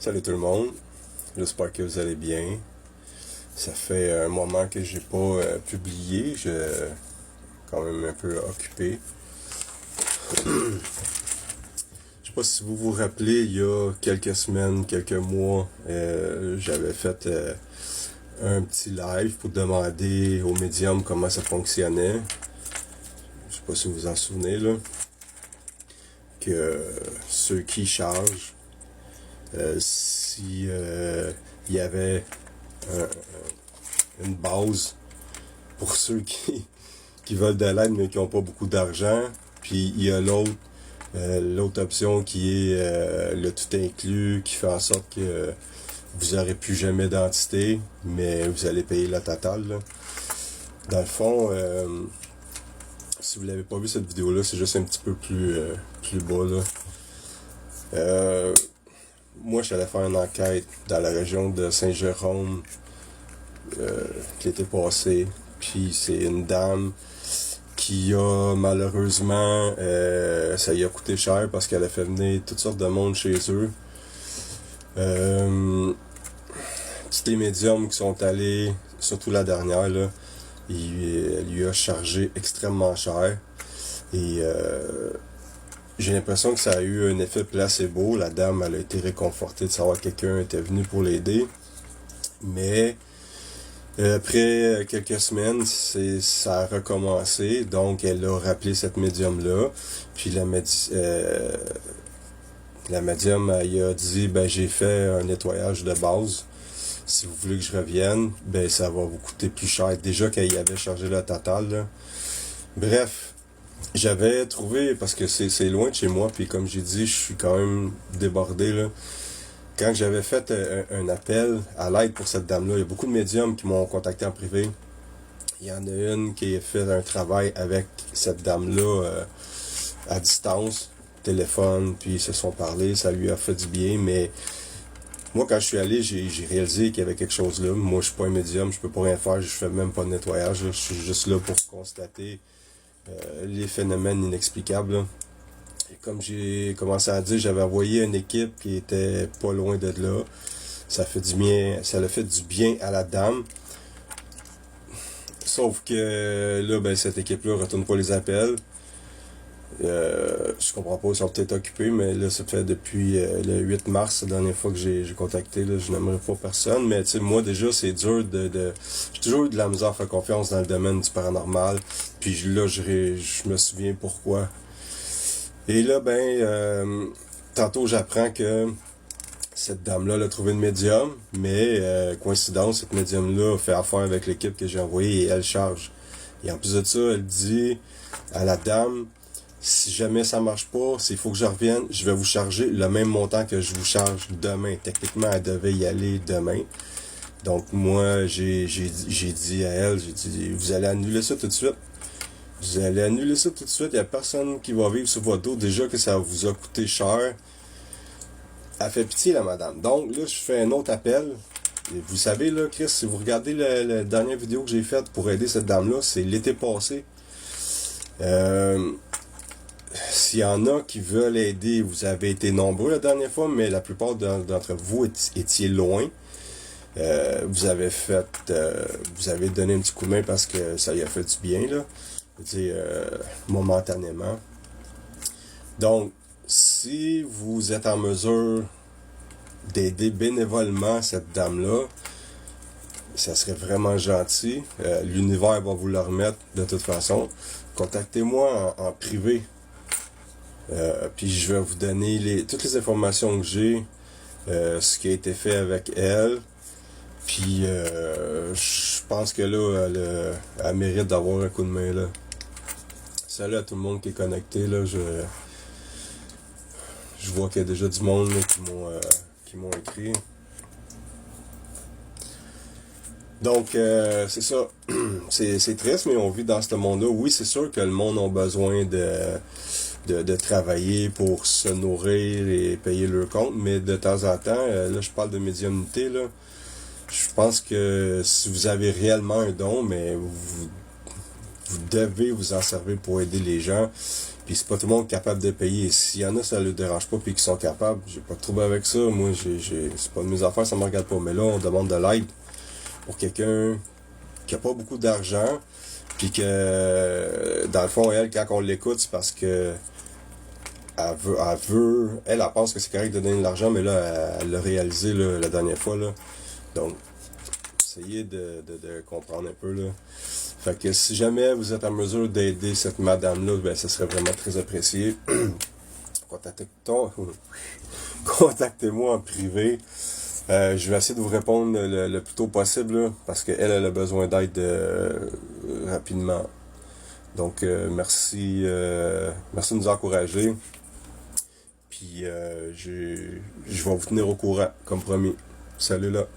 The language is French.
Salut tout le monde, j'espère que vous allez bien. Ça fait un moment que j'ai pas publié, je quand même un peu occupé. Je sais pas si vous vous rappelez, il y a quelques semaines, quelques mois, j'avais fait un petit live pour demander au médium comment ça fonctionnait. Je sais pas si vous vous en souvenez là, que ceux qui chargent, si il y avait une base pour ceux qui veulent de l'aide mais qui n'ont pas beaucoup d'argent. Puis il y a l'autre option qui est le tout inclus, qui fait en sorte que vous n'aurez plus jamais d'entité, mais vous allez payer la totale. Là. Dans le fond, si vous l'avez pas vu cette vidéo-là, c'est juste un petit peu plus bas. Là. Moi, je suis allé faire une enquête dans la région de Saint-Jérôme l'été passé. Puis c'est une dame qui a malheureusement, ça lui a coûté cher parce qu'elle a fait venir toutes sortes de monde chez eux. C'était les médiums qui sont allés, surtout la dernière, là, elle lui a chargé extrêmement cher. Et j'ai l'impression que ça a eu un effet placebo. La dame, elle a été réconfortée de savoir que quelqu'un était venu pour l'aider. Mais après quelques semaines, ça a recommencé. Donc, elle a rappelé cette médium-là. Puis la médium, elle a dit, ben j'ai fait un nettoyage de base. Si vous voulez que je revienne, ben ça va vous coûter plus cher. Déjà qu'elle y avait chargé le total, là. Bref, j'avais trouvé, parce que c'est loin de chez moi, puis comme j'ai dit, je suis quand même débordé, là. Quand j'avais fait un appel à l'aide pour cette dame-là, il y a beaucoup de médiums qui m'ont contacté en privé. Il y en a une qui a fait un travail avec cette dame-là à distance, téléphone, puis ils se sont parlé, ça lui a fait du bien, mais moi, quand je suis allé, j'ai réalisé qu'il y avait quelque chose là. Moi, je suis pas un médium, je peux pas rien faire, je fais même pas de nettoyage, là. Je suis juste là pour constater les phénomènes inexplicables, là. Et comme j'ai commencé à dire, j'avais envoyé une équipe qui était pas loin de là. Ça l'a fait du bien à la dame. Sauf que là, ben cette équipe-là retourne pas les appels. Je comprends pas, ils sont peut-être occupés, mais là, ça fait depuis le 8 mars, la dernière fois que j'ai contacté, là, je n'aimerais pas personne, mais tu sais, moi, déjà, c'est dur j'ai toujours eu de la misère à faire confiance dans le domaine du paranormal, puis là, je me souviens pourquoi. Et là, tantôt, j'apprends que cette dame-là elle a trouvé une médium, mais coïncidence, cette médium-là a fait affaire avec l'équipe que j'ai envoyée et elle charge. Et en plus de ça, elle dit à la dame, si jamais ça marche pas, s'il faut que je revienne, je vais vous charger le même montant que je vous charge demain. Techniquement, elle devait y aller demain. Donc moi, j'ai dit à elle, j'ai dit, vous allez annuler ça tout de suite. Vous allez annuler ça tout de suite. Il n'y a personne qui va vivre sur votre dos. Déjà que ça vous a coûté cher. Elle fait pitié, la madame. Donc là, je fais un autre appel. Et vous savez, là, Chris, si vous regardez la dernière vidéo que j'ai faite pour aider cette dame-là, c'est l'été passé. S'il y en a qui veulent aider, vous avez été nombreux la dernière fois, mais la plupart d'entre vous étiez loin. Vous avez donné un petit coup de main parce que ça y a fait du bien, là. Je veux dire, momentanément. Donc, si vous êtes en mesure d'aider bénévolement cette dame-là, ça serait vraiment gentil. L'univers va vous le remettre de toute façon. Contactez-moi en privé. Puis je vais vous donner toutes les informations que j'ai, ce qui a été fait avec elle. Puis je pense que là, elle mérite d'avoir un coup de main là. Salut à tout le monde qui est connecté là. Je vois qu'il y a déjà du monde là, qui m'ont écrit. Donc c'est ça. C'est triste, mais on vit dans ce monde-là. Oui, c'est sûr que le monde a besoin de travailler pour se nourrir et payer leur compte, mais de temps en temps, là je parle de médiumnité, là, je pense que si vous avez réellement un don, mais vous devez vous en servir pour aider les gens. Puis c'est pas tout le monde capable de payer. S'il y en a, ça le dérange pas puis qu'ils sont capables, j'ai pas de trouble avec ça. Moi, c'est pas de mes affaires, ça me regarde pas. Mais là, on demande de l'aide pour quelqu'un qui a pas beaucoup d'argent, puis que dans le fond, elle, quand on l'écoute, c'est parce que elle pense que c'est correct de donner de l'argent, mais là, elle l'a réalisé là, la dernière fois là. Donc, essayez de comprendre un peu là. Fait que si jamais vous êtes en mesure d'aider cette madame-là, ben ça serait vraiment très apprécié. Contactez-moi en privé. Je vais essayer de vous répondre le plus tôt possible là, parce qu'elle elle a besoin d'aide rapidement. Donc merci de nous encourager. Puis je vais vous tenir au courant, comme promis. Salut là.